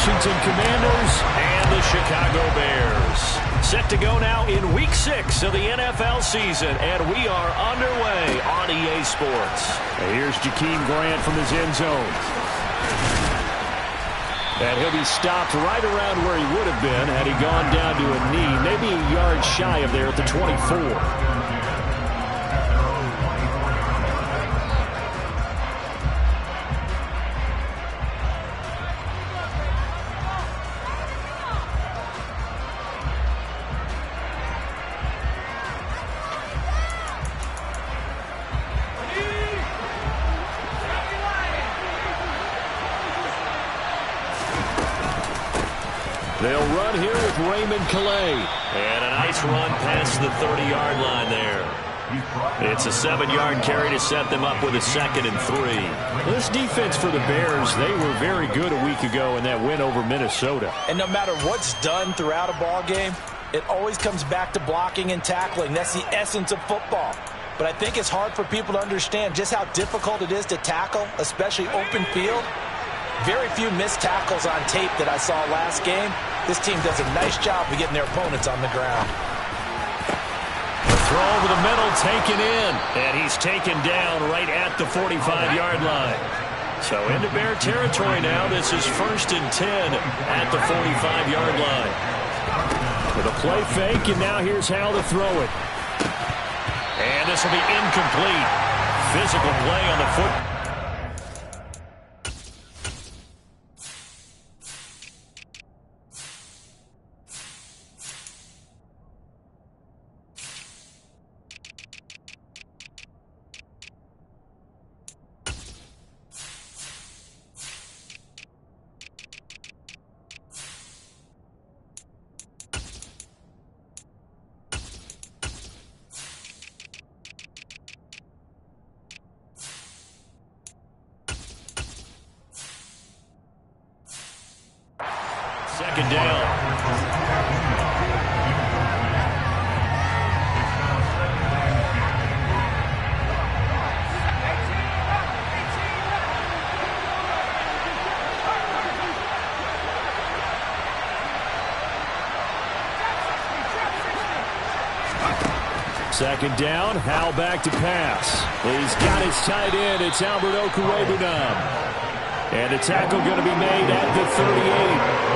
Washington Commanders and the Chicago Bears. Set to go now in Week 6 of the NFL season, and we are underway on EA Sports. And here's Jakeem Grant from his end zone. And he'll be stopped right around where he would have been had he gone down to a knee, maybe a yard shy of there at the 24. They'll run here with Raymond Calais. And a nice run past the 30-yard line there. It's a 7-yard carry to set them up with a 2nd and 3. This defense for the Bears, they were very good a week ago in that win over Minnesota. And no matter what's done throughout a ball game, it always comes back to blocking and tackling. That's the essence of football. But I think it's hard for people to understand just how difficult it is to tackle, especially open field. Very few missed tackles on tape that I saw last game. This team does a nice job of getting their opponents on the ground. The throw over the middle taken in. And he's taken down right at the 45-yard line. So into Bear territory now. This is 1st and 10 at the 45-yard line. With a play fake, and now here's how to throw it. And this will be incomplete. Physical play on the foot. Second down. Second down, Howell back to pass. He's got his tight end. It's Albert Okwuegbunam. And a tackle going to be made at the 38.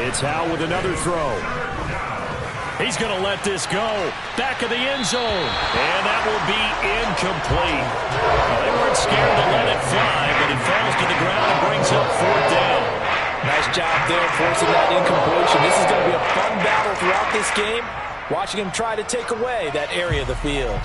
It's Howell with another throw. He's going to let this go. Back of the end zone. And that will be incomplete. They weren't scared to let it fly, but it falls to the ground and brings up 4th down. Nice job there forcing that incompletion. This is going to be a fun battle throughout this game. Watching him try to take away that area of the field.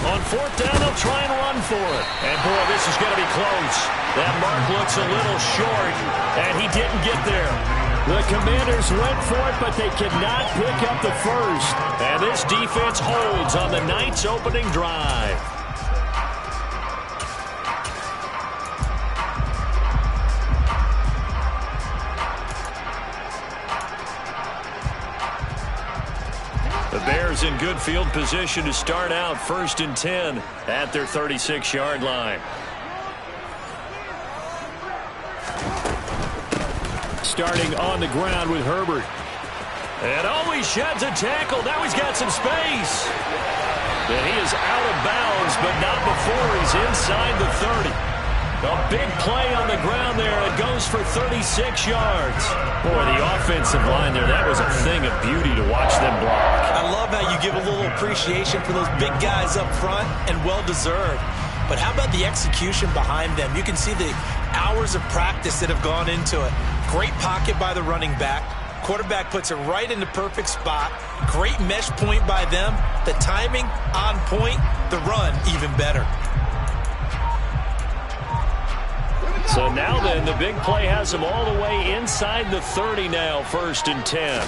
On 4th down, they'll try and run for it. And, boy, this is going to be close. That mark looks a little short, and he didn't get there. The Commanders went for it, but they could not pick up the first. And this defense holds on the night's opening drive. The Bears in good field position to start out 1st and 10 at their 36-yard line. Starting on the ground with Herbert. And always sheds a tackle. Now he's got some space. And he is out of bounds, but not before he's inside the 30. A big play on the ground there. It goes for 36 yards. Boy, the offensive line there, that was a thing of beauty to watch them block. I love how you give a little appreciation for those big guys up front, and well-deserved. But how about the execution behind them? You can see the hours of practice that have gone into it. Great pocket by the running back. Quarterback puts it right in the perfect spot. Great mesh point by them. The timing on point. The run even better. So now then, the big play has them all the way inside the 30 now, 1st and 10.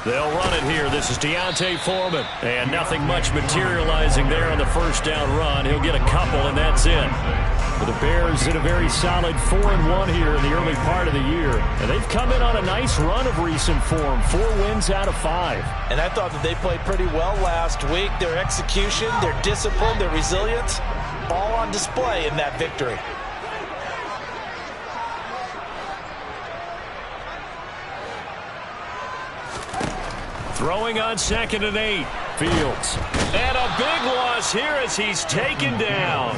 They'll run it here. This is Deontay Foreman. And nothing much materializing there on the first down run. He'll get a couple, and that's it. For the Bears in a very solid 4-1 here in the early part of the year. And they've come in on a nice run of recent form. 4 wins out of 5. And I thought that they played pretty well last week. Their execution, their discipline, their resilience, all on display in that victory. Throwing on 2nd and 8. Fields. And a big loss here as he's taken down.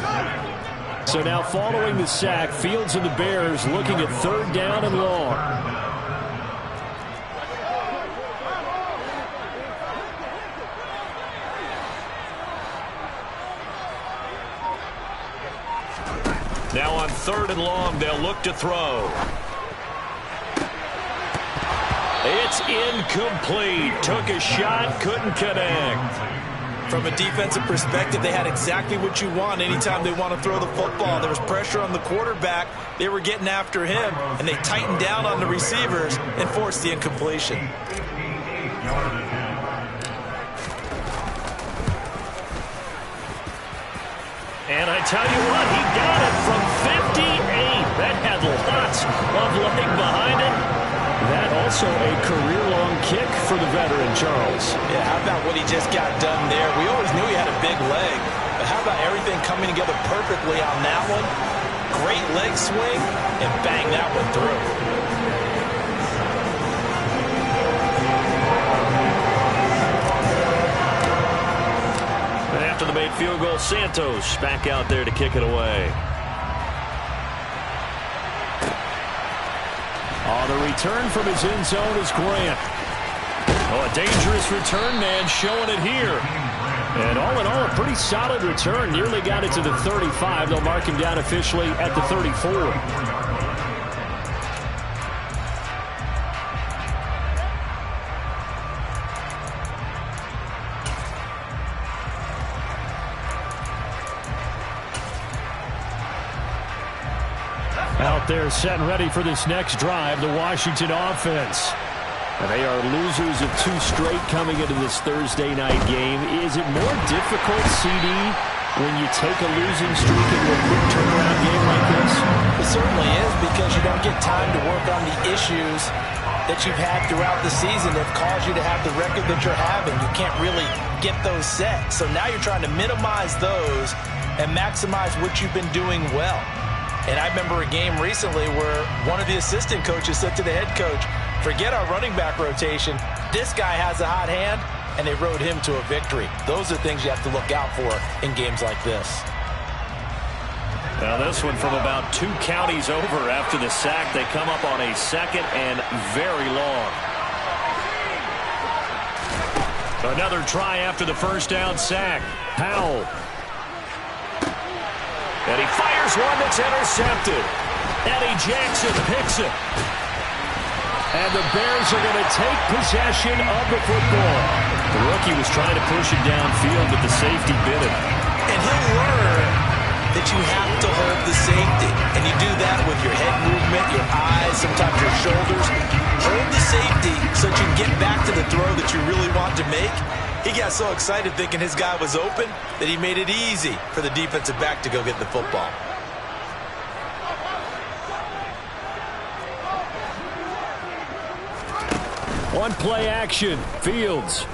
So now following the sack, Fields and the Bears looking at 3rd down and long. Now on 3rd and long, they'll look to throw. It's incomplete. Took a shot, couldn't connect. From a defensive perspective, they had exactly what you want anytime they want to throw the football. There was pressure on the quarterback. They were getting after him, and they tightened down on the receivers and forced the incompletion. And I tell you what, he got it from 58. That had lots of leg behind it. That also a career-long kick for the veteran, Charles. Yeah, how about what he just got done there? We always knew he had a big leg, but how about everything coming together perfectly on that one? Great leg swing, and bang that one through. And after the made field goal, Santos back out there to kick it away. Oh, the return from his end zone is Grant. Oh, a dangerous return man showing it here. And all in all, a pretty solid return. Nearly got it to the 35. They'll mark him down officially at the 34. Out there set and ready for this next drive, the Washington offense. And they are losers of 2 straight coming into this Thursday night game. Is it more difficult, CD, when you take a losing streak into a quick turnaround game like this? It certainly is, because you don't get time to work on the issues that you've had throughout the season that have caused you to have the record that you're having. You can't really get those set. So now you're trying to minimize those and maximize what you've been doing well. And I remember a game recently where one of the assistant coaches said to the head coach, forget our running back rotation. This guy has a hot hand, and they rode him to a victory. Those are things you have to look out for in games like this. Now this one from about 2 counties over after the sack. They come up on a 2nd and very long. Another try after the first down sack. Powell. And he fires one that's intercepted. Eddie Jackson picks it. And the Bears are going to take possession of the football. The rookie was trying to push it downfield, but the safety bit him. And he'll learn that you have to hold the safety. And you do that with your head movement, your eyes, sometimes your shoulders. Hold the safety so that you can get back to the throw that you really want to make. He got so excited thinking his guy was open that he made it easy for the defensive back to go get the football. On play action, Fields.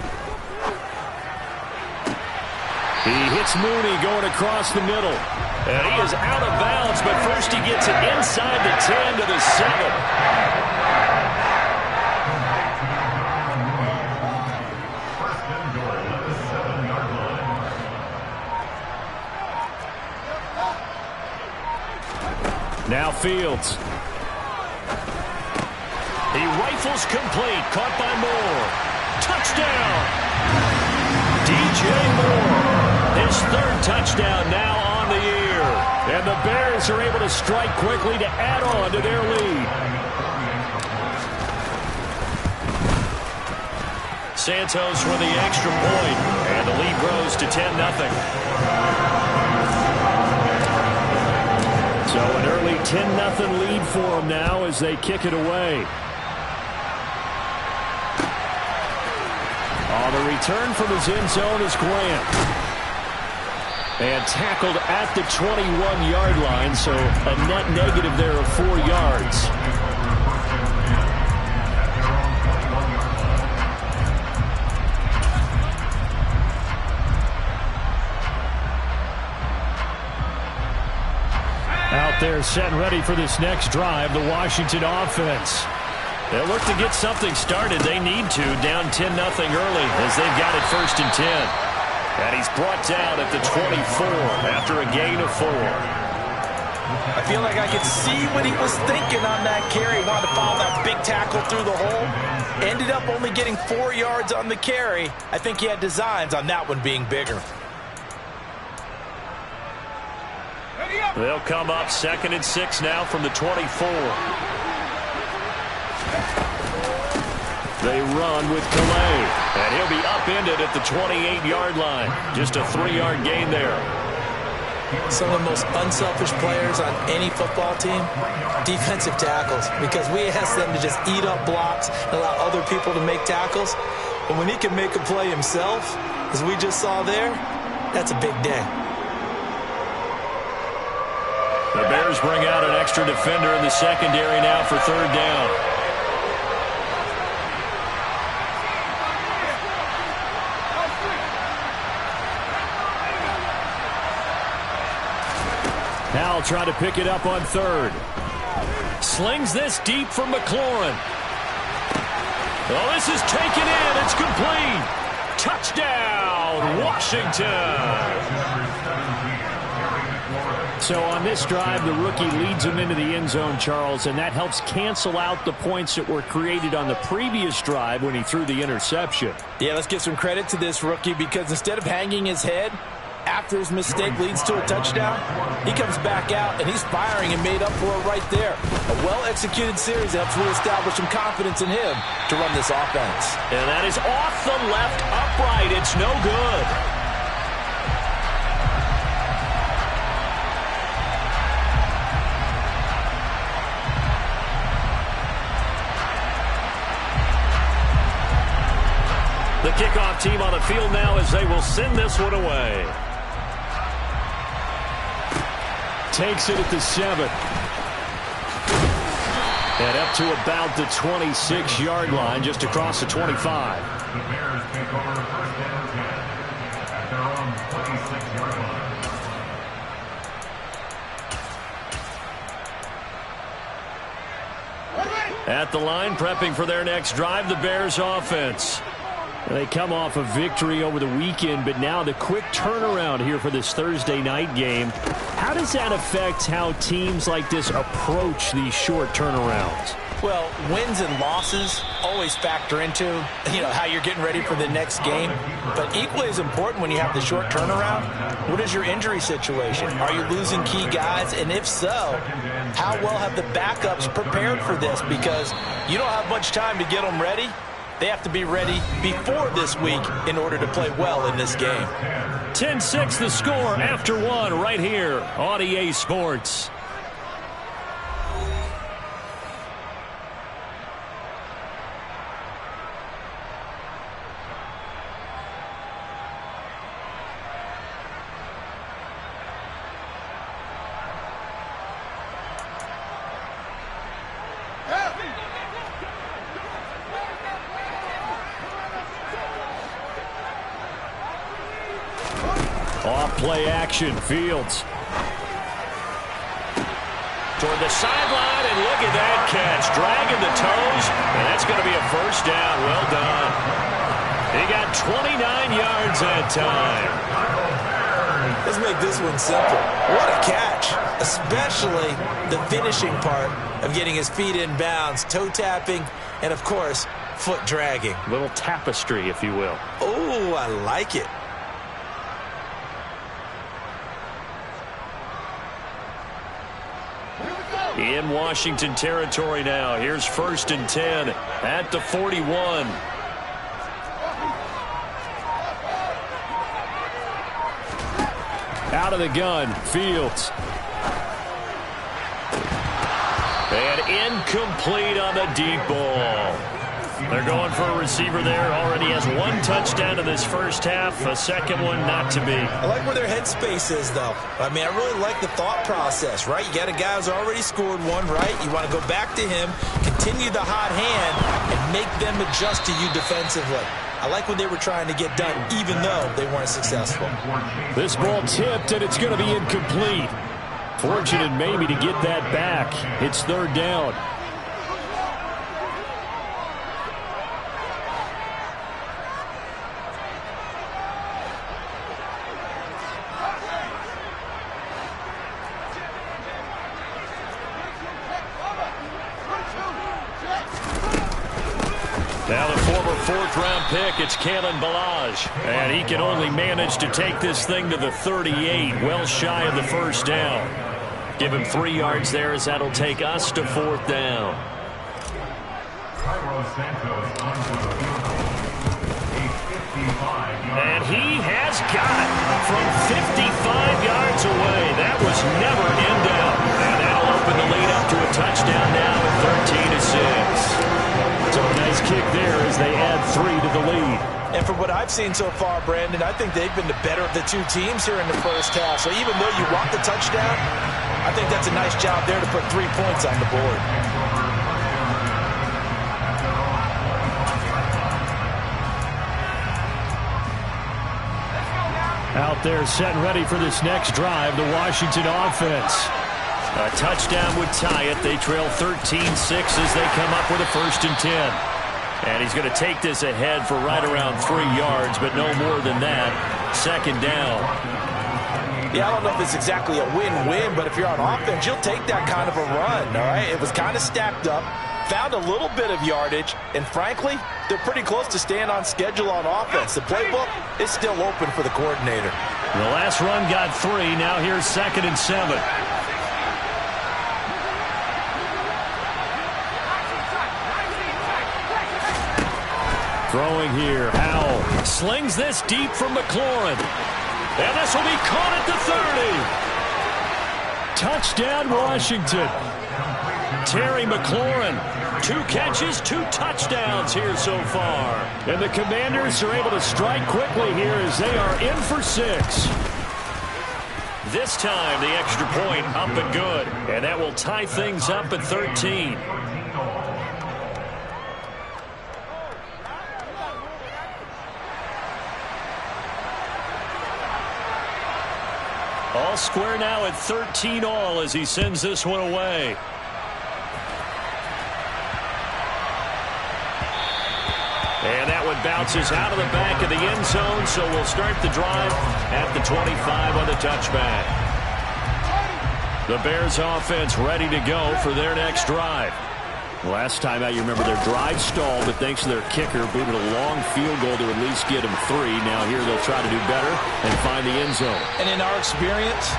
He hits Mooney going across the middle. And he is out of bounds, but first he gets it inside the 10 to the 7. Now Fields. He rifles complete. Caught by Moore. Touchdown! DJ Moore. His 3rd touchdown now on the year. And the Bears are able to strike quickly to add on to their lead. Santos for the extra point. And the lead grows to 10-0. So an early 10-0 lead for them now as they kick it away. Now the return from his end zone is Grant. And tackled at the 21-yard line, so a net negative there of 4 yards. Out there set and ready for this next drive, the Washington offense. They'll look to get something started. They need to, down 10-0 early as they've got it 1st and 10. And he's brought down at the 24 after a gain of 4. I feel like I could see what he was thinking on that carry. Wanted to follow that big tackle through the hole. Ended up only getting 4 yards on the carry. I think he had designs on that one being bigger. They'll come up 2nd and 6 now from the 24. They run with Calais, and he'll be upended at the 28-yard line. Just a 3-yard gain there. Some of the most unselfish players on any football team, defensive tackles, because we ask them to just eat up blocks and allow other people to make tackles. But when he can make a play himself, as we just saw there, that's a big day. The Bears bring out an extra defender in the secondary now for 3rd down. Now try to pick it up on 3rd. Slings this deep for McLaurin. Oh, this is taken in. It's complete. Touchdown, Washington. So on this drive, the rookie leads him into the end zone, Charles, and that helps cancel out the points that were created on the previous drive when he threw the interception. Yeah, let's give some credit to this rookie because instead of hanging his head after his mistake leads to a touchdown, he comes back out and he's firing and made up for it right there. A well-executed series helps reestablish some confidence in him to run this offense. And that is off the left upright. It's no good. The kickoff team on the field now as they will send this one away. Takes it at the 7. And up to about the 26-yard line, just across the 25. The Bears take over 1st and 10 at their own 26-yard line. At the line, prepping for their next drive, the Bears offense. They come off a victory over the weekend, but now the quick turnaround here for this Thursday night game. How does that affect how teams like this approach these short turnarounds? Well, wins and losses always factor into, how you're getting ready for the next game. But equally as important when you have the short turnaround, what is your injury situation? Are you losing key guys? And if so, how well have the backups prepared for this? Because you don't have much time to get them ready. They have to be ready before this week in order to play well in this game. 10-6 the score after 1 right here on EA Sports. Off-play action, Fields. Toward the sideline, and look at that catch. Dragging the toes, and that's going to be a 1st down. Well done. He got 29 yards that time. Let's make this one simple. What a catch, especially the finishing part of getting his feet in bounds, toe tapping, and, of course, foot dragging. Little tapestry, if you will. Oh, I like it. In Washington territory now. Here's 1st and 10 at the 41. Out of the gun, Fields. And incomplete on the deep ball. They're going for a receiver there. Already has one touchdown in this first half. A second one not to be. I like where their headspace is, though. I mean, I really like the thought process, right? You got a guy who's already scored one, right? You want to go back to him, continue the hot hand, and make them adjust to you defensively. I like what they were trying to get done, even though they weren't successful. This ball tipped, and it's going to be incomplete. Fortunate maybe to get that back. It's third down. Now the former fourth-round pick, it's Kalen Ballage. And he can only manage to take this thing to the 38, well shy of the first down. Give him 3 yards there as that'll take us to fourth down. And he has got it from 55 yards away. That was never in doubt. And that'll open the lead up to a touchdown now at 13-6. So a nice kick there as they add 3 to the lead. And from what I've seen so far, Brandon, I think they've been the better of the two teams here in the first half. So even though you want the touchdown, I think that's a nice job there to put 3 points on the board. Out there set and ready for this next drive, the Washington offense. A touchdown would tie it. They trail 13-6 as they come up with a 1st and 10. And he's going to take this ahead for right around 3 yards, but no more than that. Second down. Yeah, I don't know if it's exactly a win-win, but if you're on offense, you'll take that kind of a run, all right? It was kind of stacked up, found a little bit of yardage, and frankly, they're pretty close to staying on schedule on offense. The playbook is still open for the coordinator. The last run got 3. Now here's 2nd and 7. Throwing here, Howell slings this deep from McLaurin. And this will be caught at the 30. Touchdown, Washington. Terry McLaurin, 2 catches, 2 touchdowns here so far. And the Commanders are able to strike quickly here as they are in for 6. This time, the extra point up and good. And that will tie things up at 13. All square now at 13 all as he sends this one away. And that one bounces out of the back of the end zone, so we'll start the drive at the 25 on the touchback. The Bears offense ready to go for their next drive. Last time out, you remember their drive stalled, but thanks to their kicker, booted a long field goal to at least get them 3. Now here they'll try to do better and find the end zone. And in our experience,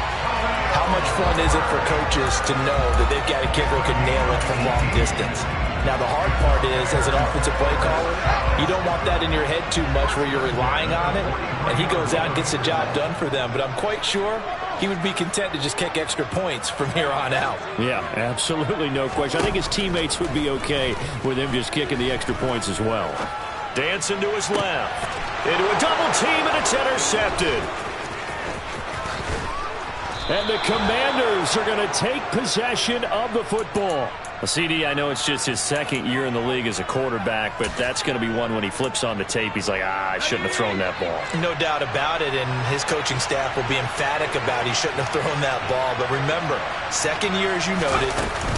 how much fun is it for coaches to know that they've got a kicker who can nail it from long distance? Now, the hard part is, as an offensive play caller, you don't want that in your head too much where you're relying on it, and he goes out and gets the job done for them. But I'm quite sure he would be content to just kick extra points from here on out. Yeah, absolutely no question. I think his teammates would be okay with him just kicking the extra points as well. Dancing to his left. Into a double team, and it's intercepted. And the Commanders are going to take possession of the football. Well, CD, I know it's just his 2nd year in the league as a quarterback, but that's going to be one when he flips on the tape. He's like, I shouldn't have thrown that ball. No doubt about it, and his coaching staff will be emphatic about he shouldn't have thrown that ball. But remember, 2nd year, as you noted,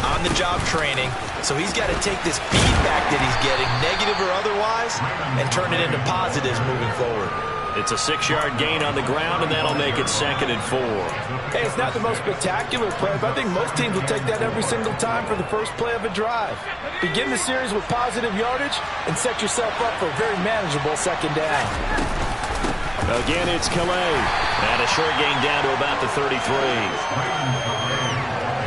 on-the-job training, so he's got to take this feedback that he's getting, negative or otherwise, and turn it into positives moving forward. It's a 6-yard gain on the ground, and that'll make it 2nd and 4. Hey, it's not the most spectacular play, but I think most teams will take that every single time for the first play of a drive. Begin the series with positive yardage and set yourself up for a very manageable 2nd down. Again, it's Calais. And a short gain down to about the 33.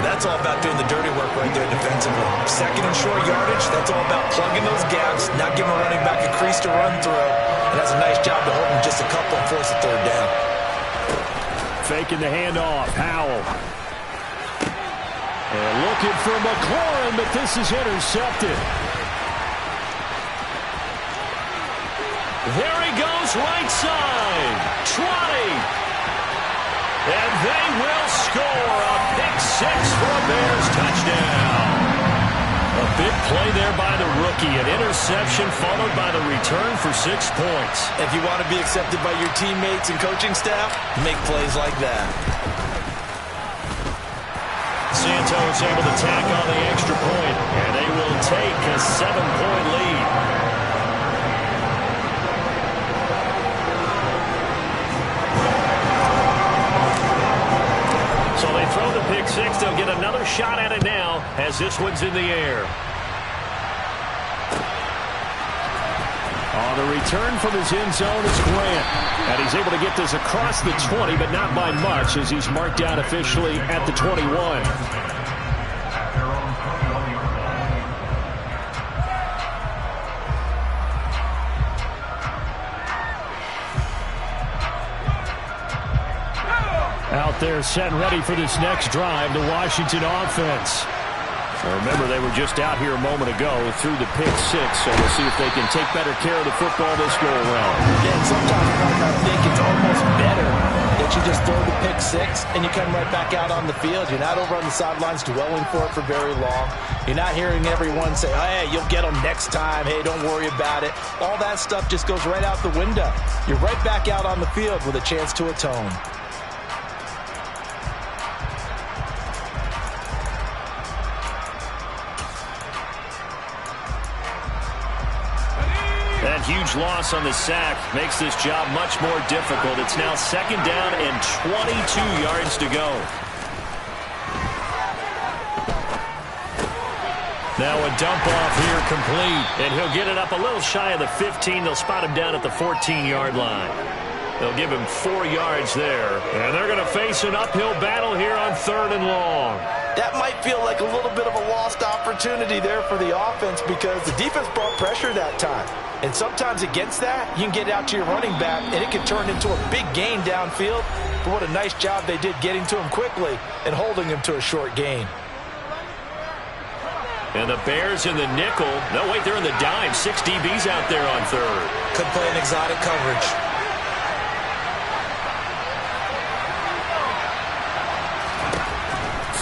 That's all about doing the dirty work right there defensively. 2nd and short yardage, that's all about plugging those gaps, not giving a running back a crease to run through. And that's a nice job to hold him just a couple and force a 3rd down. Faking the handoff, Howell. And looking for McLaurin, but this is intercepted. There he goes, right side. 20. And they will score a pick six for a Bears touchdown. A big play there by the rookie. An interception followed by the return for 6 points. If you want to be accepted by your teammates and coaching staff, make plays like that. Santos able to tack on the extra point, and they will take a 7-point lead. So they throw the pick six. They'll get another shot at it now as this one's in the air. On the return from his end zone is Grant. And he's able to get this across the 20, but not by much as he's marked down officially at the 21. Out there set and ready for this next drive, the Washington offense. Remember, they were just out here a moment ago through the pick six, so we'll see if they can take better care of the football this go-around. Yeah, and sometimes I think it's almost better that you just throw the pick six and you come right back out on the field. You're not over on the sidelines dwelling for it for very long. You're not hearing everyone say, oh, hey, you'll get them next time. Hey, don't worry about it. All that stuff just goes right out the window. You're right back out on the field with a chance to atone. That huge loss on the sack makes this job much more difficult. It's now 2nd down and 22 yards to go. Now a dump off here complete, and he'll get it up a little shy of the 15. They'll spot him down at the 14-yard line. They'll give him 4 yards there, and they're going to face an uphill battle here on 3rd and long. That might feel like a little bit of a lost opportunity there for the offense because the defense brought pressure that time. And sometimes against that, you can get out to your running back, and it can turn into a big gain downfield. But what a nice job they did getting to him quickly and holding him to a short gain. And the Bears in the nickel. No, wait, they're in the dime. 6 DBs out there on 3rd. Could play an exotic coverage.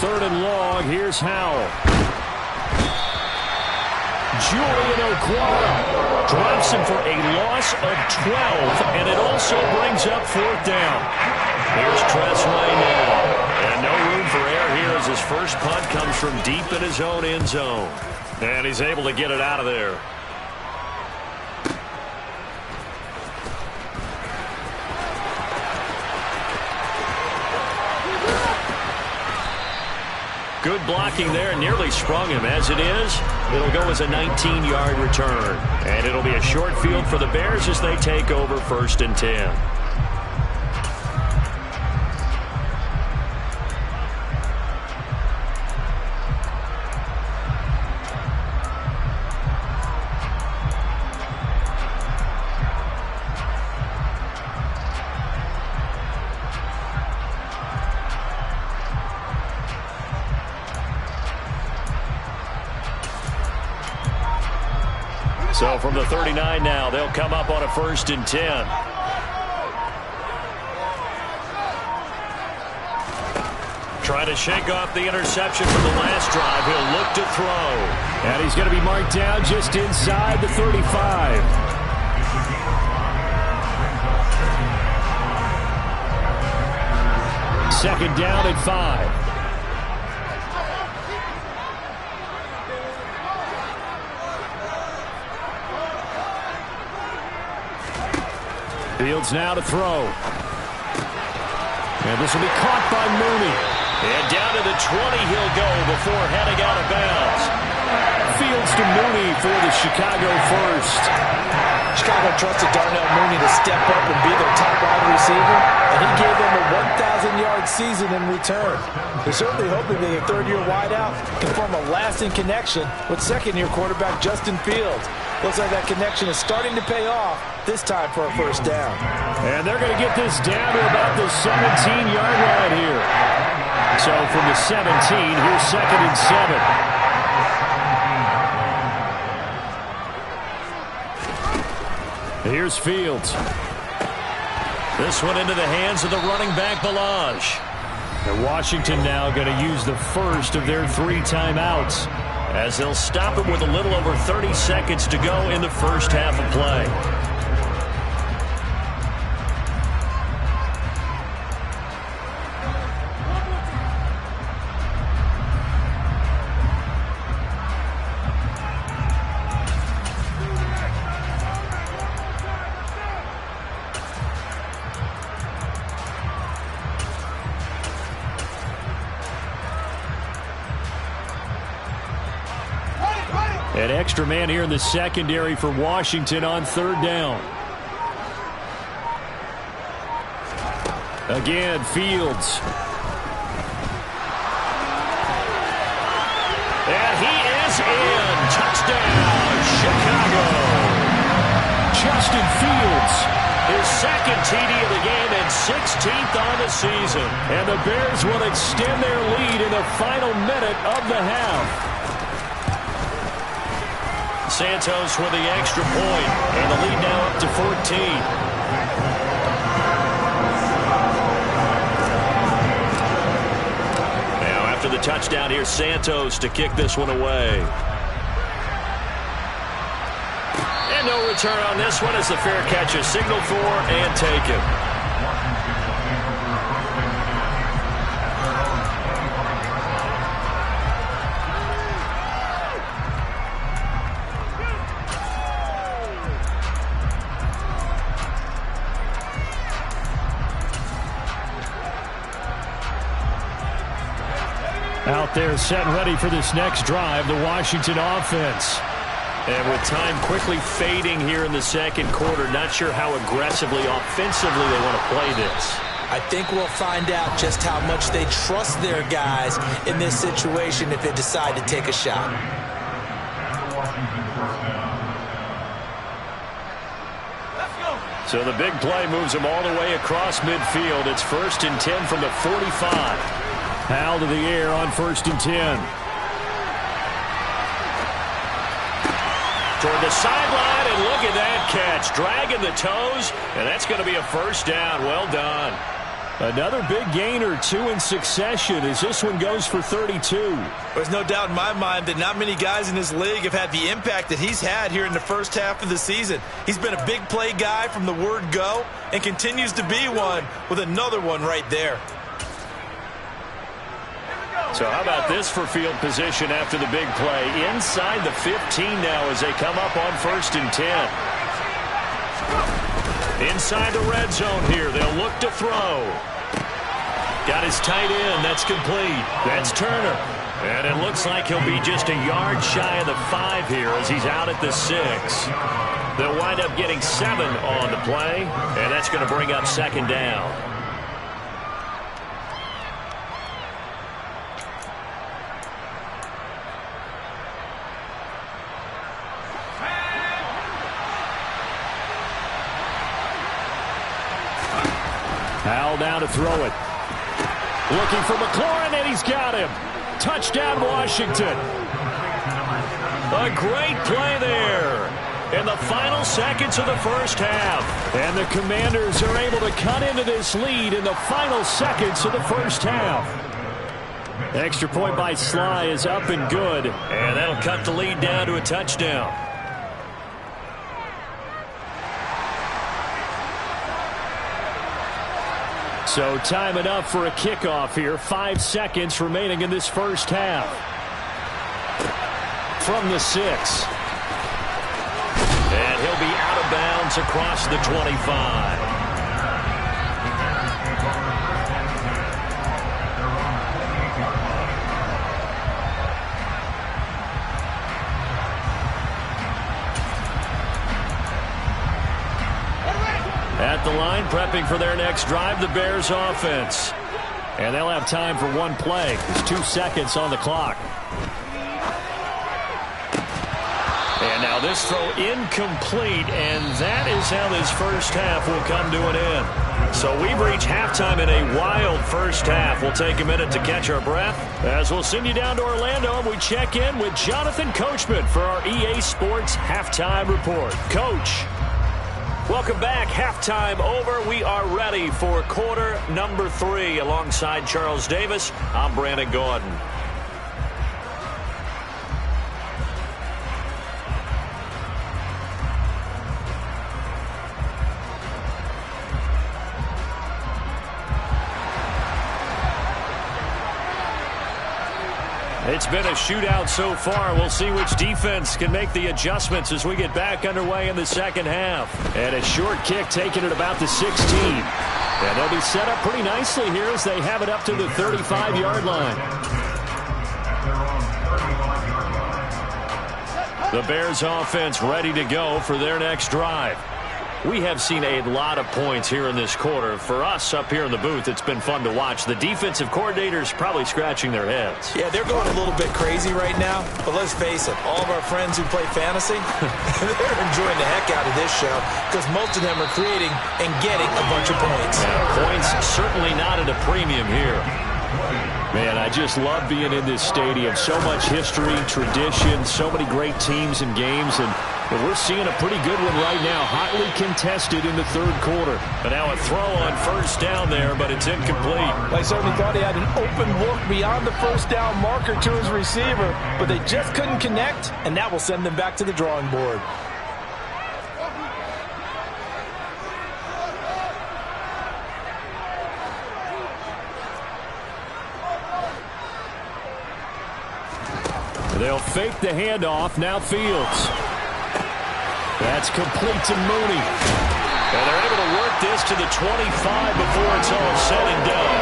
Third and long, here's Howell. Julian Okwara drops him for a loss of 12, and it also brings up 4th down. Here's Tressway now. And no room for error here as his first punt comes from deep in his own end zone. And he's able to get it out of there. Good blocking there, nearly sprung him. As it is, it'll go as a 19-yard return. And it'll be a short field for the Bears as they take over 1st and 10. So from the 39 now, they'll come up on a 1st and 10. Trying to shake off the interception from the last drive. He'll look to throw. And he's going to be marked down just inside the 35. Second down at 5. Fields now to throw. And this will be caught by Mooney. And down to the 20 he'll go before heading out of bounds. Fields to Mooney for the Chicago first. Chicago trusted Darnell Mooney to step up and be their top wide receiver, and he gave them a 1,000-yard season in return. They're certainly hoping that a third-year wideout can form a lasting connection with second-year quarterback Justin Fields. Looks like that connection is starting to pay off, this time for a 1st down. And they're going to get this down to about the 17-yard line here. So from the 17, here's 2nd and 7. Here's Fields. This one into the hands of the running back, Balaj. And Washington now going to use the first of their 3 timeouts, as they'll stop it with a little over 30 seconds to go in the first half of play. An extra man here in the secondary for Washington on 3rd down. Again, Fields. And he is in. Touchdown, Chicago. Justin Fields, his 2nd TD of the game and 16th on the season. And the Bears will extend their lead in the final minute of the half. Santos with the extra point, and the lead now up to 14. Now after the touchdown, here's Santos to kick this one away. And no return on this one as the fair catch is signaled for and taken. Out there set and ready for this next drive, the Washington offense. And with time quickly fading here in the 2nd quarter, not sure how aggressively, offensively they want to play this. I think we'll find out just how much they trust their guys in this situation if they decide to take a shot. So the big play moves them all the way across midfield. It's 1st and 10 from the 45. Powell to the air on 1st and 10. Toward the sideline, and look at that catch. Dragging the toes, and that's going to be a 1st down. Well done. Another big gain or 2 in succession as this one goes for 32. There's no doubt in my mind that not many guys in this league have had the impact that he's had here in the first half of the season. He's been a big play guy from the word go and continues to be one with another one right there. So how about this for field position after the big play? Inside the 15 now as they come up on 1st and 10. Inside the red zone here. They'll look to throw. Got his tight end. That's complete. That's Turner. And it looks like he'll be just a yard shy of the 5 here as he's out at the 6. They'll wind up getting 7 on the play, and that's going to bring up 2nd down. Powell down to throw it. Looking for McLaurin, and he's got him. Touchdown, Washington. A great play there in the final seconds of the first half. And the Commanders are able to cut into this lead in the final seconds of the first half. Extra point by Sly is up and good. And that'll cut the lead down to a touchdown. So time enough for a kickoff here. 5 seconds remaining in this first half. From the 6. And he'll be out of bounds across the 25. At the line, prepping for their next drive, the Bears offense. And they'll have time for one play. There's 2 seconds on the clock. And now this throw incomplete, and that is how this first half will come to an end. So we've reached halftime in a wild first half. We'll take a minute to catch our breath as we'll send you down to Orlando, and we check in with Jonathan Coachman for our EA Sports Halftime Report. Coach. Welcome back. Halftime over. We are ready for quarter number 3. Alongside Charles Davis, I'm Brandon Gordon. It's been a shootout so far. We'll see which defense can make the adjustments as we get back underway in the second half. And a short kick taken at about the 16. And they'll be set up pretty nicely here as they have it up to the 35-yard line. The Bears offense ready to go for their next drive. We have seen a lot of points here in this quarter. For us up here in the booth, it's been fun to watch. The defensive coordinators probably scratching their heads. Yeah, they're going a little bit crazy right now. But let's face it, all of our friends who play fantasy, they're enjoying the heck out of this show because most of them are creating and getting a bunch of points. Yeah, points certainly not at a premium here. Man, I just love being in this stadium. So much history, tradition, so many great teams and games, and we're seeing a pretty good one right now, hotly contested in the third quarter. But now a throw on first down there, but it's incomplete. I certainly thought he had an open look beyond the first down marker to his receiver, but they just couldn't connect, and that will send them back to the drawing board. They'll fake the handoff. Now Fields. That's complete to Mooney. And they're able to work this to the 25 before it's all said and done.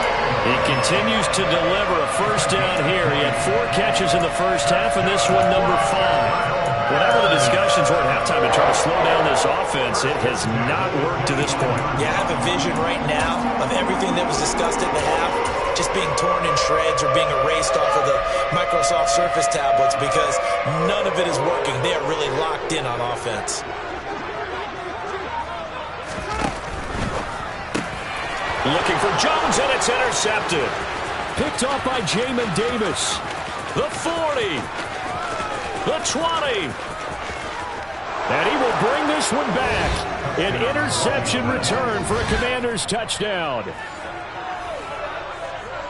He continues to deliver a first down here. He had 4 catches in the first half, and this one number 5. Whatever the discussions were at halftime to try to slow down this offense, it has not worked to this point. Yeah, I have a vision right now of everything that was discussed at the half just being torn in shreds or being erased off of the Microsoft Surface tablets because none of it is working. They are really locked in on offense. Looking for Jones, and it's intercepted. Picked off by Jamin Davis. The 40. The 20. And he will bring this one back. An interception return for a Commanders touchdown.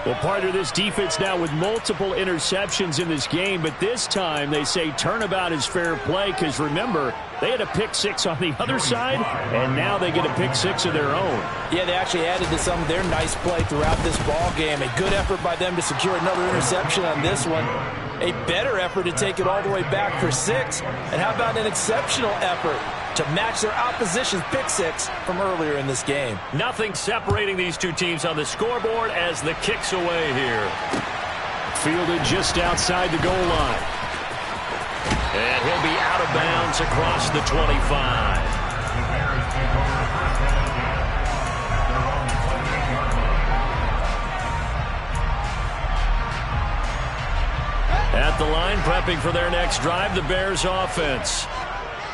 Well, part of this defense now with multiple interceptions in this game, but this time they say turnabout is fair play because, remember, they had a pick 6 on the other side, and now they get a pick 6 of their own. Yeah, they actually added to some of their nice play throughout this ball game. A good effort by them to secure another interception on this one. A better effort to take it all the way back for 6. And how about an exceptional effort to match their opposition's pick 6 from earlier in this game? Nothing separating these two teams on the scoreboard as the kick's away here. Fielded just outside the goal line. And he'll be out of bounds across the 25. At the line, prepping for their next drive, the Bears offense.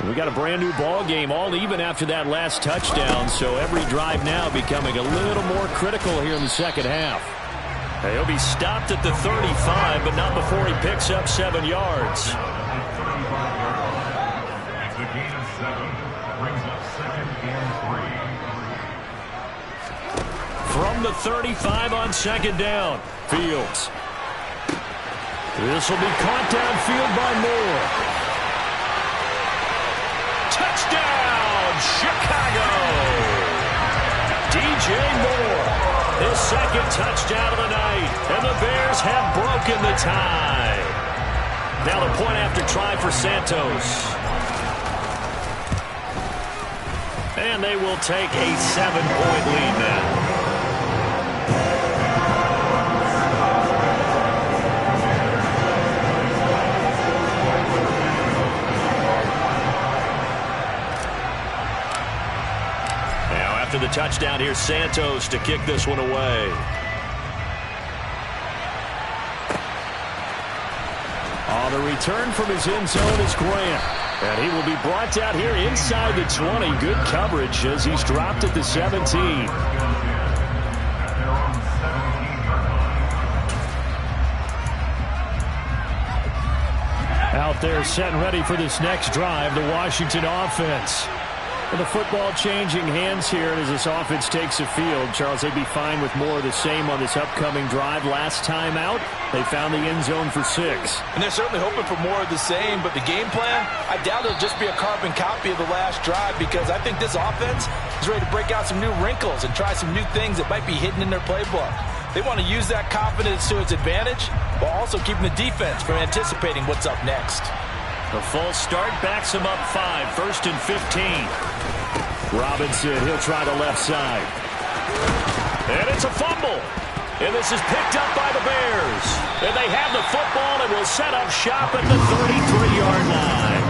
We got a brand new ball game, all even after that last touchdown, so every drive now becoming a little more critical here in the second half. He'll be stopped at the 35, but not before he picks up 7 yards. It's a gain of 7. Brings up 2nd and 3. From the 35 on 2nd down, Fields. This will be caught downfield by Moore. Touchdown, Chicago! DJ Moore, his 2nd touchdown of the night, and the Bears have broken the tie. Now the point after try for Santos. And they will take a 7-point lead now. After the touchdown, here's Santos to kick this one away. On the return from his end zone is Grant. And he will be brought down here inside the 20. Good coverage as he's dropped at the 17. Out there set and ready for this next drive, the Washington offense. And the football changing hands here as this offense takes the field. Charles, they'd be fine with more of the same on this upcoming drive. Last time out, they found the end zone for 6. And they're certainly hoping for more of the same, but the game plan, I doubt it'll just be a carbon copy of the last drive, because I think this offense is ready to break out some new wrinkles and try some new things that might be hidden in their playbook. They want to use that confidence to its advantage while also keeping the defense from anticipating what's up next. The false start backs him up 5, 1st and 15. Robinson, he'll try the left side. And it's a fumble. And this is picked up by the Bears. And they have the football and will set up shop at the 33-yard line.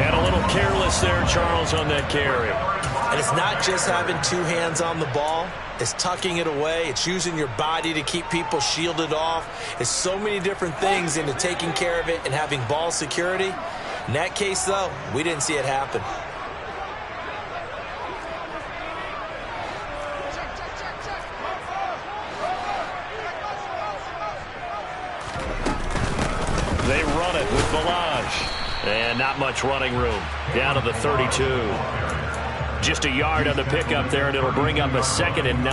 And a little careless there, Charles, on that carry. And it's not just having 2 hands on the ball. It's tucking it away. It's using your body to keep people shielded off. It's so many different things into taking care of it and having ball security. In that case, though, we didn't see it happen. They run it with Balaj. And not much running room. Down to the 32. Just a yard on the pickup there, and it'll bring up a 2nd and 9.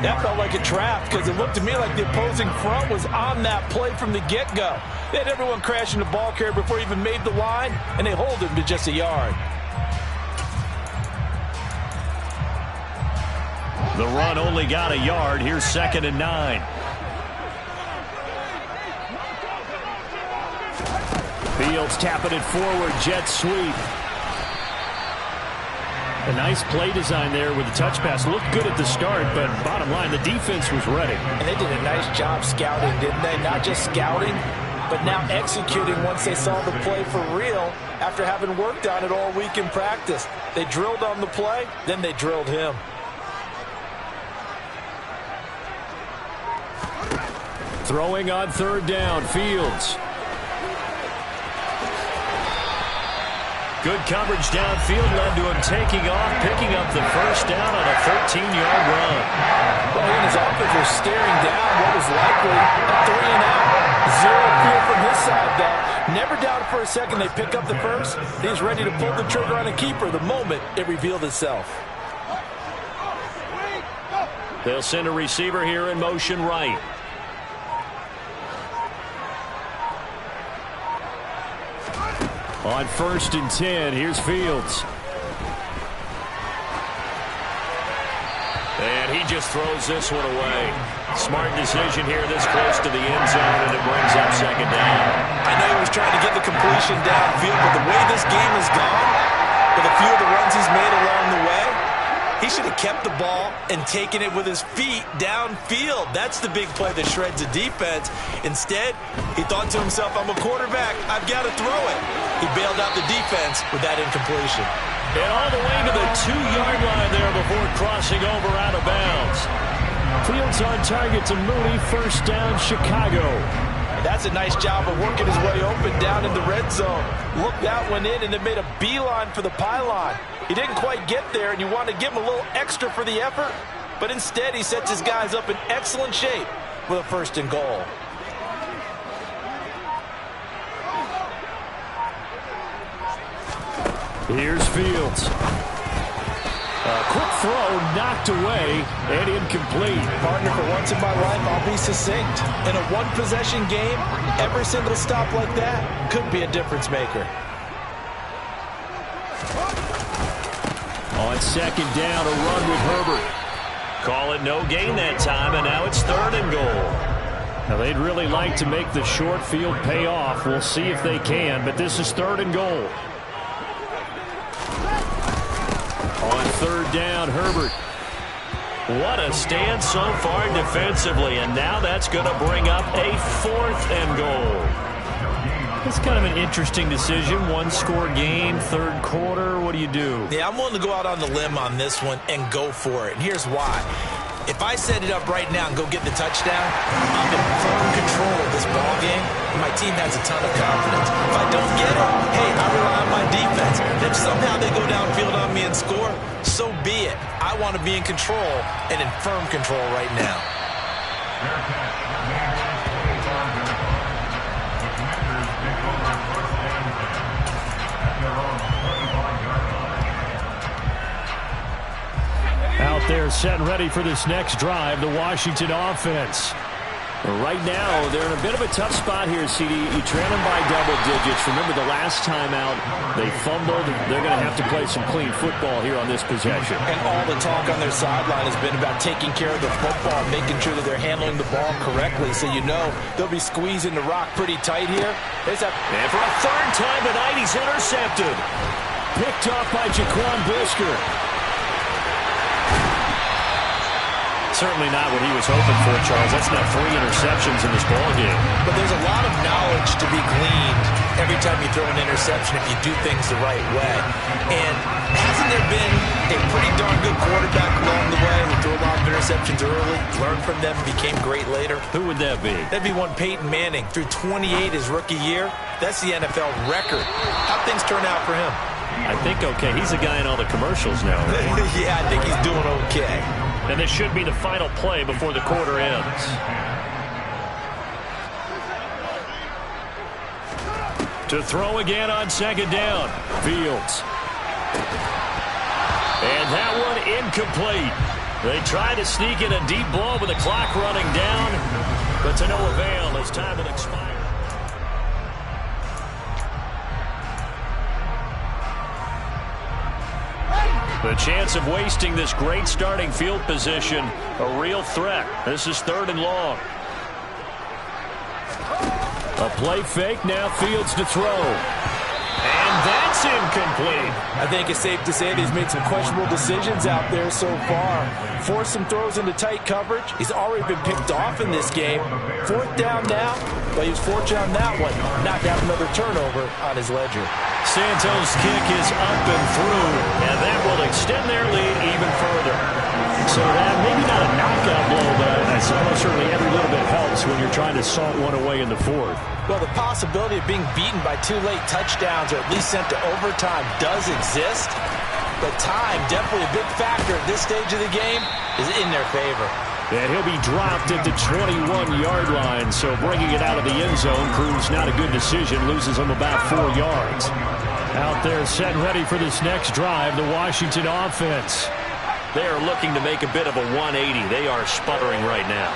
That felt like a trap, because it looked to me like the opposing front was on that play from the get-go. They had everyone crashing the ball carrier before he even made the line, and they hold him to just a yard. The run only got a yard. Here's 2nd and 9. Fields tapping it forward. Jet sweep. A nice play design there with the touch pass. Looked good at the start, but bottom line, the defense was ready. And they did a nice job scouting, didn't they? Not just scouting, but now executing once they saw the play for real after having worked on it all week in practice. They drilled on the play, then they drilled him. Throwing on 3rd down, Fields. Good coverage downfield led to him taking off, picking up the 1st down on a 13-yard run. Well, he and his offense were staring down what was likely a 3 and out. Zero fear from his side, though. Never doubted for a second they pick up the first. He's ready to pull the trigger on a keeper the moment it revealed itself. They'll send a receiver here in motion right. On 1st and 10, here's Fields. And he just throws this one away. Smart decision here this close to the end zone, and it brings up 2nd down. I know he was trying to get the completion downfield, but the way this game has gone, with a few of the runs he's made along the way, he should have kept the ball and taken it with his feet downfield. That's the big play that shreds the defense. Instead, he thought to himself, I'm a quarterback, I've got to throw it. He bailed out the defense with that incompletion. And all the way to the 2-yard line there before crossing over out of bounds. Fields on target to Mooney. 1st down, Chicago. That's a nice job of working his way open down in the red zone. Looked that one in and then made a beeline for the pylon. He didn't quite get there, and you want to give him a little extra for the effort, but instead he sets his guys up in excellent shape with a 1st and goal. Here's Fields. A quick throw knocked away and incomplete. Partner, for once in my life, I'll be succinct. In a one-possession game, every single stop like that could be a difference maker. On 2nd down, a run with Herbert. Call it no gain that time, and now it's 3rd and goal. Now, they'd really like to make the short field pay off. We'll see if they can, but this is 3rd and goal. On 3rd down, Herbert. What a stand so far defensively, and now that's going to bring up a 4th and goal. It's kind of an interesting decision. 1-score game, 3rd quarter. What do you do? Yeah, I'm willing to go out on the limb on this one and go for it. And here's why. If I set it up right now and go get the touchdown, I'm in firm control of this ball game, and my team has a ton of confidence. If I don't get it, hey, I rely on my defense. And if somehow they go downfield on me and score, so be it. I want to be in control and in firm control right now. Bears set and ready for this next drive, the Washington offense. Right now, they're in a bit of a tough spot here, CD. You trail them by double digits. Remember the last time out, they fumbled. They're going to have to play some clean football here on this possession. And all the talk on their sideline has been about taking care of the football, making sure that they're handling the ball correctly. So you know they'll be squeezing the rock pretty tight here. And for a third time tonight, he's intercepted. Picked off by Jaquan Brisker. Certainly not what he was hoping for, Charles. That's not 3 interceptions in this ballgame. But there's a lot of knowledge to be gleaned every time you throw an interception if you do things the right way. And hasn't there been a pretty darn good quarterback along the way who threw a lot of interceptions early, learned from them, became great later? Who would that be? That'd be one Peyton Manning. Threw 28 his rookie year. That's the NFL record. How'd things turn out for him? I think okay. He's a guy in all the commercials now, right? Yeah, I think he's doing okay. And this should be the final play before the quarter ends. To throw again on second down. Fields. And that one incomplete. They try to sneak in a deep ball with the clock running down, but to no avail as time will expire. The chance of wasting this great starting field position, a real threat. This is 3rd and long. A play fake, now Fields to throw. And that's incomplete. I think it's safe to say that he's made some questionable decisions out there so far. Forced some throws into tight coverage. He's already been picked off in this game. 4th down now, but he was fortunate on that one not to have another turnover on his ledger. Santos' kick is up and through, and that will extend their lead even further. So that maybe not a knockout blow, but I suppose certainly every little bit helps when you're trying to salt one away in the 4th. Well, the possibility of being beaten by 2 late touchdowns or at least sent to overtime does exist, but time, definitely a big factor at this stage of the game, is in their favor. And he'll be dropped at the 21-yard line, so bringing it out of the end zone proves not a good decision, loses him about 4 yards. Out there set and ready for this next drive, the Washington offense. They are looking to make a bit of a 180. They are sputtering right now.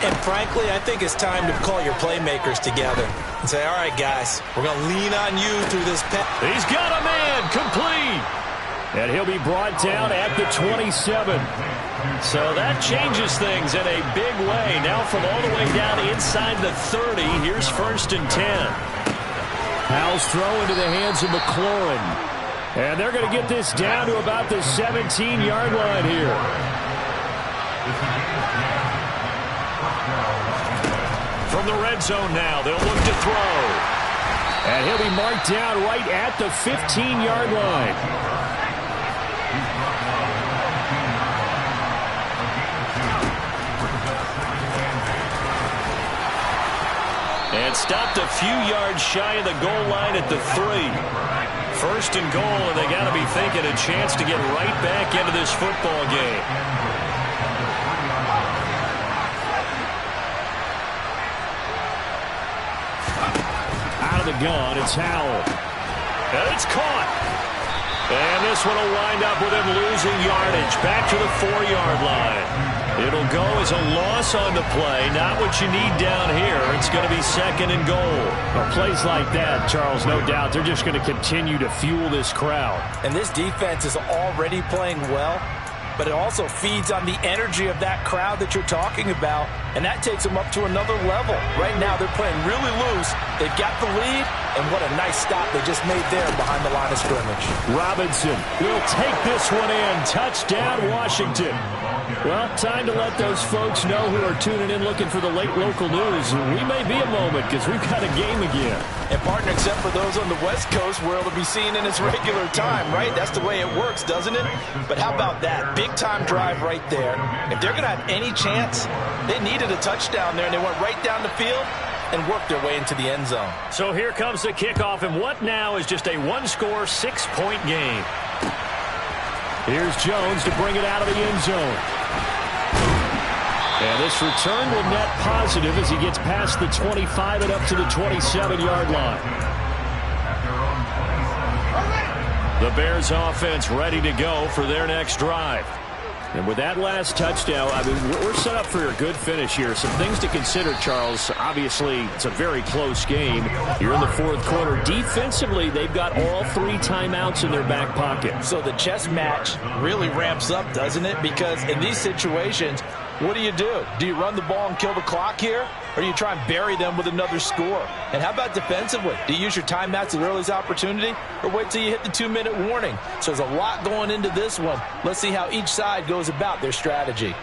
And frankly, I think it's time to call your playmakers together and say, all right, guys, we're going to lean on you through this pass. He's got a man, complete. And he'll be brought down at the 27. So that changes things in a big way. Now from all the way down inside the 30, here's 1st and 10. Howell's throw into the hands of McLaurin. And they're going to get this down to about the 17-yard line here. From the red zone now, they'll look to throw. And he'll be marked down right at the 15-yard line. And stopped a few yards shy of the goal line at the 3. 1st and goal, and they got to be thinking a chance to get right back into this football game. Out of the gun, it's Howell. And it's caught. And this one will wind up with him losing yardage back to the 4-yard line. It'll go as a loss on the play, not what you need down here. It's going to be 2nd and goal. Well, plays like that, Charles, no doubt, they're just going to continue to fuel this crowd. And this defense is already playing well, but it also feeds on the energy of that crowd that you're talking about, and that takes them up to another level. Right now, they're playing really loose. They've got the lead, and what a nice stop they just made there behind the line of scrimmage. Robinson will take this one in. Touchdown, Washington. Well, time to let those folks know who are tuning in looking for the late local news. We may be a moment because we've got a game again. And, partner, except for those on the West Coast where it'll be seen in its regular time, right? That's the way it works, doesn't it? But how about that? Big-time drive right there. If they're going to have any chance, they needed a touchdown there, and they went right down the field and worked their way into the end zone. So here comes the kickoff, and what now is just a one-score, 6-point game. Here's Jones to bring it out of the end zone. And this return will net positive as he gets past the 25 and up to the 27-yard line. The Bears offense ready to go for their next drive. And with that last touchdown, I mean, we're set up for a good finish here. Some things to consider, Charles. Obviously, it's a very close game. You're in the fourth quarter. Defensively, they've got all 3 timeouts in their back pocket. So the chess match really ramps up, doesn't it? Because in these situations, what do? Do you run the ball and kill the clock here? Or do you try and bury them with another score? And how about defensively? Do you use your timeouts at earliest opportunity? Or wait till you hit the 2-minute warning? So there's a lot going into this one. Let's see how each side goes about their strategy.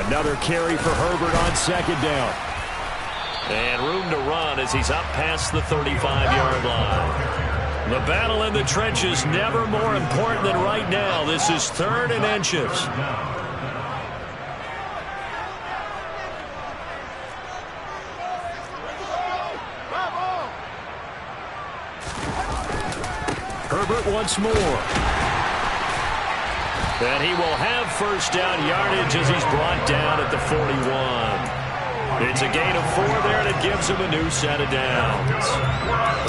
Another carry for Herbert on second down. And room to run as he's up past the 35-yard line. The battle in the trenches never more important than right now. This is 3rd and inches. Herbert once more. And he will have first down yardage as he's brought down at the 41. It's a gain of 4 there, and it gives him a new set of downs.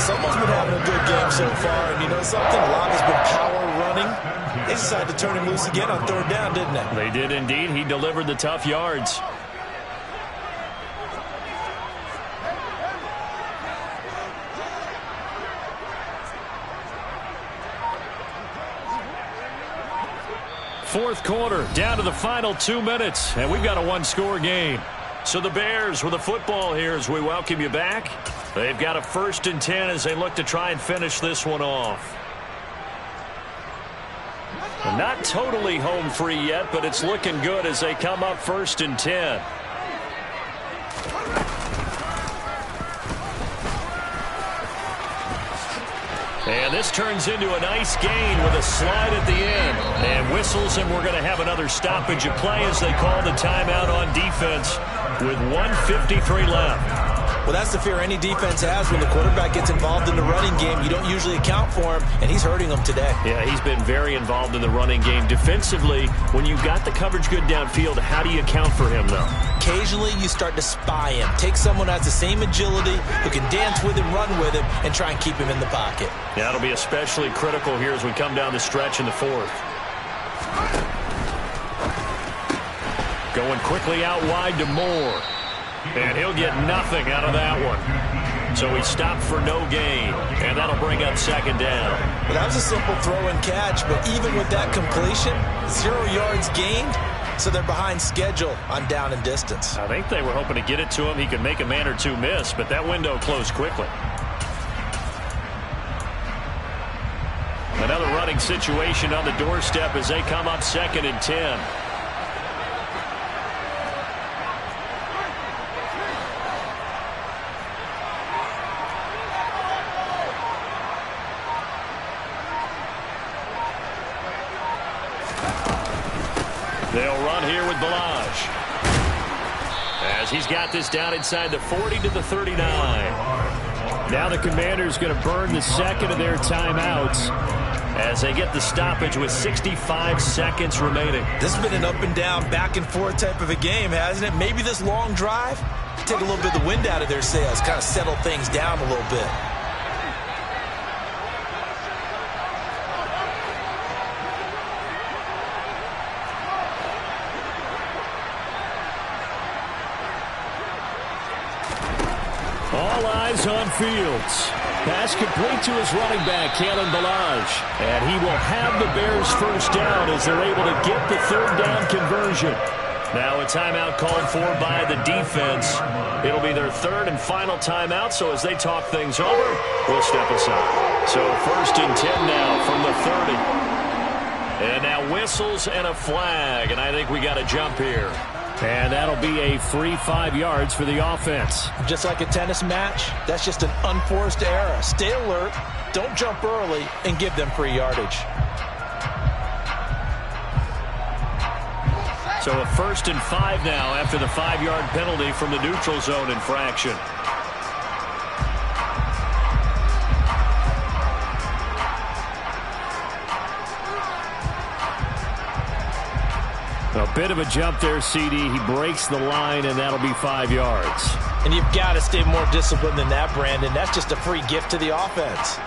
Someone's been having a good game so far, and you know something? A lot has been power running. They decided to turn him loose again on 3rd down, didn't they? They did indeed. He delivered the tough yards. Fourth quarter, down to the final 2 minutes, and we've got a 1-score game. So the Bears with the football here as we welcome you back. They've got a 1st and 10 as they look to try and finish this one off. Well, not totally home free yet, but it's looking good as they come up 1st and 10. And this turns into a nice gain with a slide at the end. And whistles, and we're going to have another stoppage of play as they call the timeout on defense with 1:53 left. Well, that's the fear any defense has when the quarterback gets involved in the running game. You don't usually account for him, and he's hurting them today. Yeah, he's been very involved in the running game. Defensively, when you've got the coverage good downfield, how do you account for him, though? Occasionally, you start to spy him. Take someone who has the same agility, who can dance with him, run with him, and try and keep him in the pocket. Yeah, that'll be especially critical here as we come down the stretch in the 4th. Going quickly out wide to Moore. And he'll get nothing out of that one. So he stopped for no gain. And that'll bring up 2nd down. Well, that was a simple throw and catch, but even with that completion, 0 yards gained, so they're behind schedule on down and distance. I think they were hoping to get it to him. He could make a man or two miss, but that window closed quickly. Another running situation on the doorstep as they come up 2nd and 10. They'll run here with Balaj. As he's got this down inside the 40 to the 39. Now the Commanders going to burn the 2nd of their timeouts as they get the stoppage with 65 seconds remaining. This has been an up and down, back and forth type of a game, hasn't it? Maybe this long drive, take a little bit of the wind out of their sails, kind of settle things down a little bit. All eyes on Fields. Pass complete to his running back, Kalen Balaj. And he will have the Bears first down as they're able to get the 3rd down conversion. Now a timeout called for by the defense. It'll be their 3rd and final timeout, so as they talk things over, we'll step aside. So 1st and 10 now from the 30. And now whistles and a flag, and I think we got a jump here. And that'll be a free 5 yards for the offense. Just like a tennis match, that's just an unforced error. Stay alert, don't jump early, and give them free yardage. So a 1st and 5 now after the 5-yard penalty from the neutral zone infraction. A bit of a jump there, CD. He breaks the line, and that'll be 5 yards. And you've got to stay more disciplined than that, Brandon. That's just a free gift to the offense.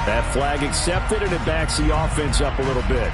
That flag accepted, and it backs the offense up a little bit.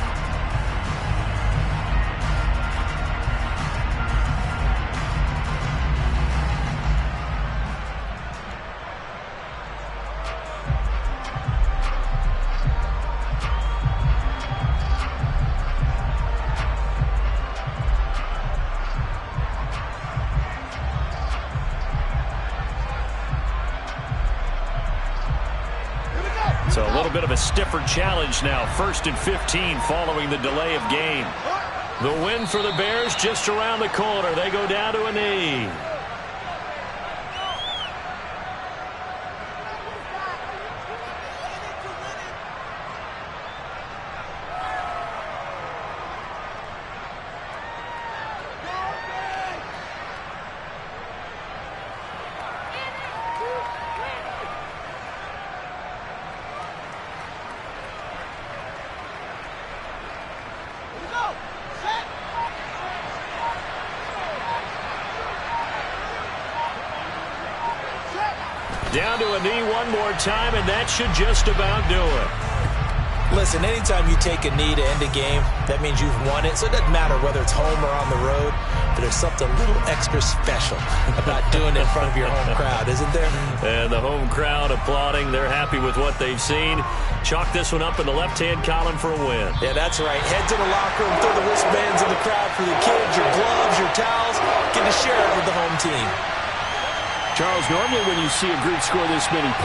So a little bit of a stiffer challenge now. 1st and 15 following the delay of game. The win for the Bears just around the corner. They go down to a knee. Down to a knee one more time, and that should just about do it. Listen, anytime you take a knee to end a game, that means you've won it. So it doesn't matter whether it's home or on the road, but there's something a little extra special about doing it in front of your home crowd, isn't there? And the home crowd applauding. They're happy with what they've seen. Chalk this one up in the left-hand column for a win. Yeah, that's right. Head to the locker room, throw the wristbands in the crowd for the kids, your gloves, your towels. Get to share it with the home team. Charles, normally when you see a group score this many points,